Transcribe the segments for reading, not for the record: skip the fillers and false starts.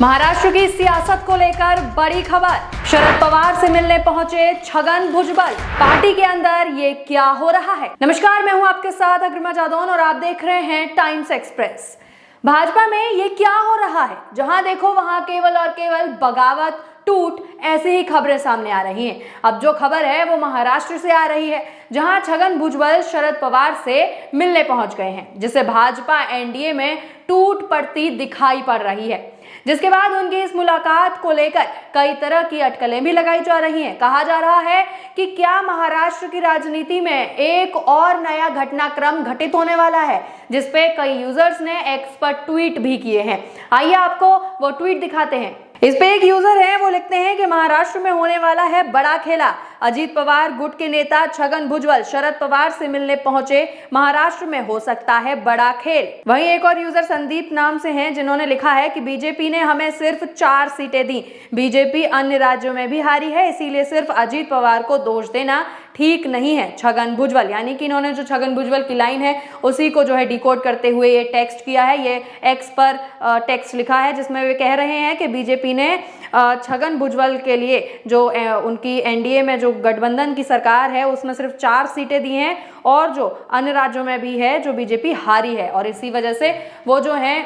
महाराष्ट्र की सियासत को लेकर बड़ी खबर। शरद पवार से मिलने पहुंचे छगन भुजबल। पार्टी के अंदर ये क्या हो रहा है। नमस्कार, मैं हूं आपके साथ अग्रिमा जादौन और आप देख रहे हैं टाइम्स एक्सप्रेस। भाजपा में ये क्या हो रहा है, जहां देखो वहां केवल और केवल बगावत, टूट, ऐसी ही खबरें सामने आ रही हैं। अब जो खबर है वो महाराष्ट्र से आ रही है, जहां छगन भुजबल शरद पवार से मिलने पहुंच गए हैं, जिससे भाजपा एनडीए में टूट पड़ती दिखाई पड़ रही है। जिसके बाद उनकी इस मुलाकात को लेकर कई तरह की अटकलें भी लगाई जा रही हैं। कहा जा रहा है कि क्या महाराष्ट्र की राजनीति में एक और नया घटनाक्रम घटित होने वाला है, जिसपे कई यूजर्स ने एक्स पर ट्वीट भी किए हैं। आइए आपको वो ट्वीट दिखाते हैं। इस पे एक यूजर है, वो लिखते हैं कि महाराष्ट्र में होने वाला है बड़ा खेला। अजीत पवार गुट के नेता छगन भुजबल शरद पवार से मिलने पहुंचे, महाराष्ट्र में हो सकता है बड़ा खेल। वहीं एक और यूजर संदीप नाम से हैं, जिन्होंने लिखा है कि बीजेपी ने हमें सिर्फ 4 सीटें दी, बीजेपी अन्य राज्यों में भी हारी है, इसीलिए सिर्फ अजीत पवार को दोष देना ठीक नहीं है। छगन भुजबल, यानी कि इन्होंने जो छगन भुजबल की लाइन है उसी को जो है डिकोड करते हुए ये टेक्स्ट किया है। ये एक्स पर टेक्स्ट लिखा है, जिसमें वे कह रहे हैं कि बीजेपी ने छगन भुजबल के लिए जो उनकी एनडीए में जो गठबंधन की सरकार है उसमें सिर्फ 4 सीटें दी हैं, और जो अन्य राज्यों में भी है जो बीजेपी हारी है, और इसी वजह से वो जो है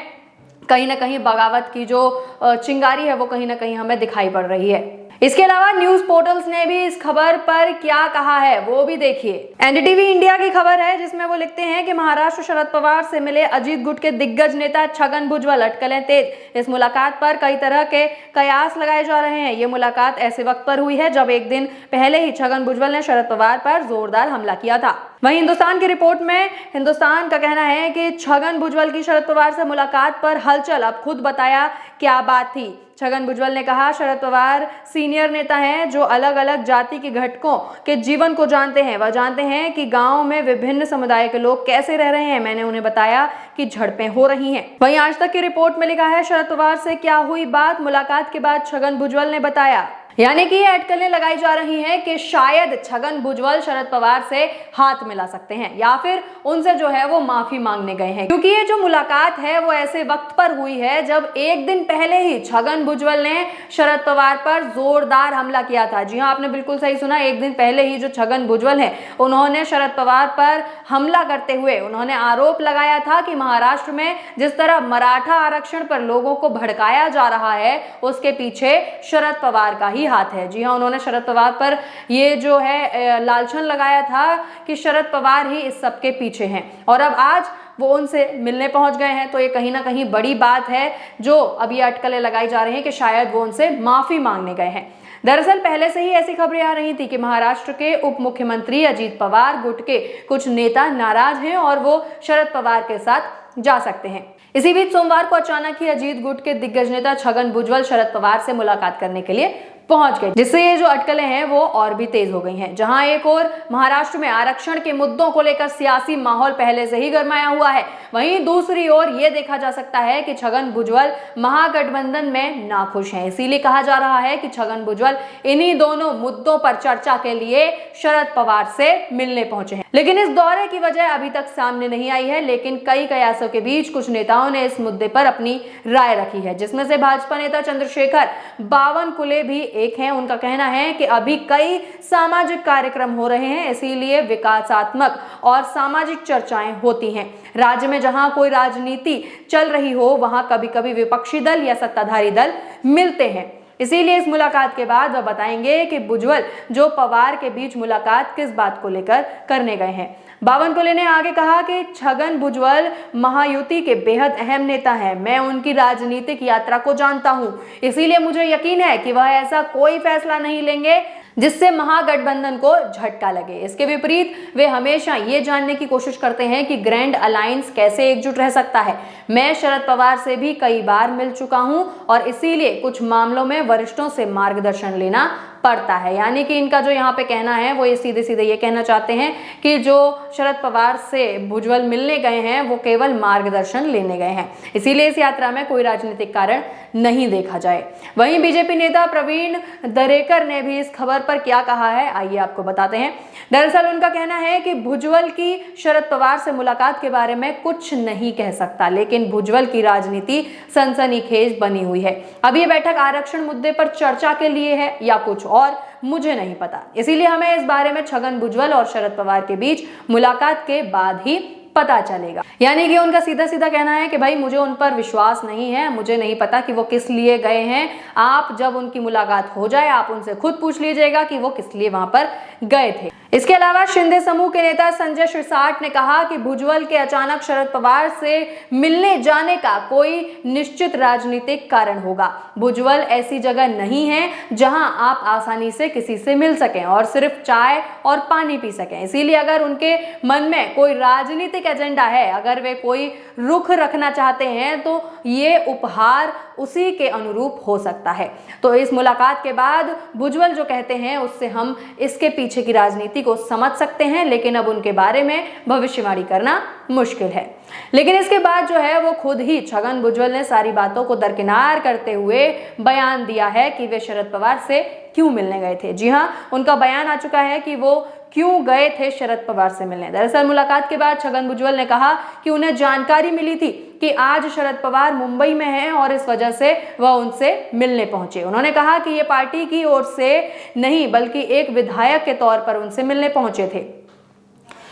कहीं ना कहीं बगावत की जो चिंगारी है वो कहीं ना कहीं हमें दिखाई पड़ रही है। इसके अलावा न्यूज पोर्टल्स ने भी इस खबर पर क्या कहा है वो भी देखिए। एनडीटीवी इंडिया की खबर है, जिसमें वो लिखते हैं कि महाराष्ट्र शरद पवार से मिले अजीत गुट के दिग्गज नेता छगन भुजबल, अटकलें तेज। इस मुलाकात पर कई तरह के कयास लगाए जा रहे हैं। ये मुलाकात ऐसे वक्त पर हुई है जब एक दिन पहले ही छगन भुजबल ने शरद पवार पर जोरदार हमला किया था। वहीं हिंदुस्तान की रिपोर्ट में हिंदुस्तान का कहना है कि छगन भुजबल की शरद पवार से मुलाकात पर हलचल, अब खुद बताया क्या बात थी। छगन भुजबल ने कहा, शरद पवार सीनियर नेता हैं जो अलग अलग जाति के घटकों के जीवन को जानते हैं। वह जानते हैं कि गांव में विभिन्न समुदाय के लोग कैसे रह रहे हैं। मैंने उन्हें बताया कि झड़पें हो रही हैं। वहीं आज तक की रिपोर्ट में लिखा है, शरद पवार से क्या हुई बात, मुलाकात के बाद छगन भुजबल ने बताया। यानी कि ये अटकलें लगाई जा रही हैं कि शायद छगन भुजबल शरद पवार से हाथ मिला सकते हैं, या फिर उनसे जो है वो माफी मांगने गए हैं, क्योंकि ये जो मुलाकात है वो ऐसे वक्त पर हुई है जब एक दिन पहले ही छगन भुजबल ने शरद पवार पर जोरदार हमला किया था। जी हाँ, आपने बिल्कुल सही सुना, एक दिन पहले ही जो छगन भुजबल है उन्होंने शरद पवार पर हमला करते हुए उन्होंने आरोप लगाया था कि महाराष्ट्र में जिस तरह मराठा आरक्षण पर लोगों को भड़काया जा रहा है उसके पीछे शरद पवार का ही हाथ है। जी हाँ, उन्होंने शरद पवार पर ये जो है लालछन लगाया था कि शरद पवार ही इस सब के पीछे हैं, और अब आज वो उनसे मिलने पहुंच गए हैं। तो ये कहीं ना कहीं बड़ी बात है, जो अब ये अटकलें लगाई जा रही हैं कि शायद वो उनसे माफी मांगने गए हैं। दरअसल पहले से ही ऐसी खबरें आ रही थी कि महाराष्ट्र के उप मुख्यमंत्री अजीत पवार गुट के कुछ नेता नाराज हैं और वो शरद पवार के साथ जा सकते हैं। इसी बीच सोमवार को अचानक ही अजीत गुट के दिग्गज नेता छगन भुजबल शरद पवार से मुलाकात करने के लिए पहुंच गए, जिससे ये जो अटकलें हैं वो और भी तेज हो गई हैं। जहां एक और महाराष्ट्र में आरक्षण के मुद्दों को लेकर सियासी माहौल पहले से ही गरमाया हुआ है, वहीं दूसरी ओर ये देखा जा सकता है कि छगन भुजबल महागठबंधन में नाखुश हैं। इसीलिए कहा जा रहा है कि छगन भुजबल इन्हीं दोनों मुद्दों पर चर्चा के लिए शरद पवार से मिलने पहुंचे हैं। लेकिन इस दौरे की वजह अभी तक सामने नहीं आई है, लेकिन कई कयासों के बीच कुछ नेताओं ने इस मुद्दे पर अपनी राय रखी है, जिसमें से भाजपा नेता चंद्रशेखर बावनकुले भी एक हैं। उनका कहना है कि अभी कई सामाजिक कार्यक्रम हो रहे हैं, इसीलिए विकासात्मक और सामाजिक चर्चाएं होती हैं। राज्य में जहां कोई राजनीति चल रही हो वहां कभी कभी विपक्षी दल या सत्ताधारी दल मिलते हैं। इसीलिए इस मुलाकात के बाद वह बताएंगे कि भुजबल जो पवार के बीच मुलाकात किस बात को लेकर करने गए हैं। बावनकुले ने आगे कहा कि छगन भुजबल महायुति के बेहद अहम नेता हैं। मैं उनकी राजनीतिक यात्रा को जानता हूं, इसीलिए मुझे यकीन है कि वह ऐसा कोई फैसला नहीं लेंगे जिससे महागठबंधन को झटका लगे। इसके विपरीत वे हमेशा ये जानने की कोशिश करते हैं कि ग्रैंड अलायंस कैसे एकजुट रह सकता है। मैं शरद पवार से भी कई बार मिल चुका हूं और इसीलिए कुछ मामलों में वरिष्ठों से मार्गदर्शन लेना पड़ता है। यानी कि इनका जो यहाँ पे कहना है वो ये सीधे सीधे ये कहना चाहते हैं कि जो शरद पवार से भुजबल मिलने गए हैं वो केवल मार्गदर्शन लेने गए हैं, इसीलिए इस यात्रा में कोई राजनीतिक कारण नहीं देखा जाए। वहीं बीजेपी नेता प्रवीण दरेकर ने भी इस खबर पर क्या कहा है, आइए आपको बताते हैं। दरअसल उनका कहना है कि भुजबल की शरद पवार से मुलाकात के बारे में कुछ नहीं कह सकता, लेकिन भुजबल की राजनीति सनसनीखेज बनी हुई है। अब ये बैठक आरक्षण मुद्दे पर चर्चा के लिए है या कुछ और, मुझे नहीं पता। इसीलिए हमें इस बारे में छगन भुजबल और शरद पवार के बीच मुलाकात के बाद ही पता चलेगा। यानी कि उनका सीधा सीधा कहना है कि भाई मुझे उन पर विश्वास नहीं है, मुझे नहीं पता कि वो किस लिए गए हैं। आप जब उनकी मुलाकात हो जाए आप उनसे खुद पूछ लीजिएगा कि वो किस लिए वहां पर गए थे। इसके अलावा शिंदे समूह के नेता संजय शिरसाट ने कहा कि भुजबल के अचानक शरद पवार से मिलने जाने का कोई निश्चित राजनीतिक कारण होगा। भुजबल ऐसी जगह नहीं है जहां आप आसानी से किसी से मिल सकें और सिर्फ चाय और पानी पी सकें। इसीलिए अगर उनके मन में कोई राजनीतिक एजेंडा है, अगर वे कोई रुख रखना चाहते हैं तो ये उपहार उसी के अनुरूप हो सकता है। तो इस मुलाकात के बाद भुजबल जो कहते हैं उससे हम इसके पीछे की राजनीति को समझ सकते हैं, लेकिन अब उनके बारे में भविष्यवाणी करना मुश्किल है। लेकिन इसके बाद जो है वो खुद ही छगन भुजबल ने सारी बातों को दरकिनार करते हुए बयान दिया है कि वे शरद पवार से क्यों मिलने गए थे। जी हां, उनका बयान आ चुका है कि वो क्यों गए थे शरद पवार से मिलने। दरअसल मुलाकात के बाद छगन भुजबल ने कहा कि उन्हें जानकारी मिली थी कि आज शरद पवार मुंबई में हैं और इस वजह से वह उनसे मिलने पहुंचे। उन्होंने कहा कि ये पार्टी की ओर से नहीं बल्कि एक विधायक के तौर पर उनसे मिलने पहुंचे थे।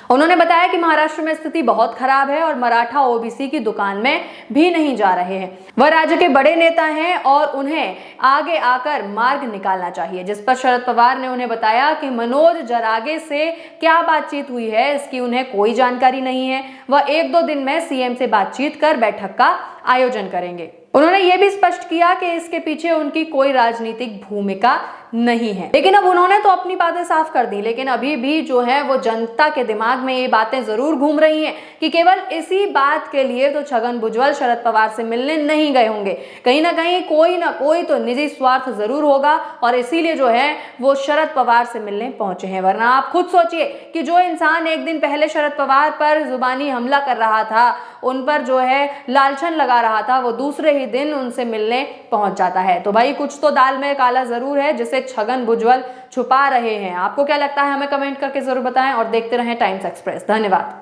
उन्होंने बताया कि महाराष्ट्र में स्थिति बहुत खराब है और मराठा ओबीसी की दुकान में भी नहीं जा रहे हैं। वह राज्य के बड़े नेता हैं और उन्हें आगे आकर मार्ग निकालना चाहिए। जिस पर शरद पवार ने उन्हें बताया कि मनोज जरागे से क्या बातचीत हुई है इसकी उन्हें कोई जानकारी नहीं है। वह 1-2 दिन में सीएम से बातचीत कर बैठक का आयोजन करेंगे। उन्होंने यह भी स्पष्ट किया कि इसके पीछे उनकी कोई राजनीतिक भूमिका नहीं है। लेकिन अब उन्होंने तो अपनी बातें साफ कर दी, लेकिन अभी भी जो है वो जनता के दिमाग में ये बातें जरूर घूम रही हैं कि केवल इसी बात के लिए तो छगन भुजबल शरद पवार से मिलने नहीं गए होंगे। कहीं ना कोई तो निजी स्वार्थ जरूर होगा और इसीलिए जो है वो शरद पवार से मिलने पहुंचे हैं। वरना आप खुद सोचिए कि जो इंसान एक दिन पहले शरद पवार पर जुबानी हमला कर रहा था, उन पर जो है लालछन लगा रहा था, वो दूसरे ही दिन उनसे मिलने पहुंच जाता है। तो भाई कुछ तो दाल में काला जरूर है जिसे छगन भुजबल छुपा रहे हैं। आपको क्या लगता है हमें कमेंट करके जरूर बताएं और देखते रहें टाइम्स एक्सप्रेस। धन्यवाद।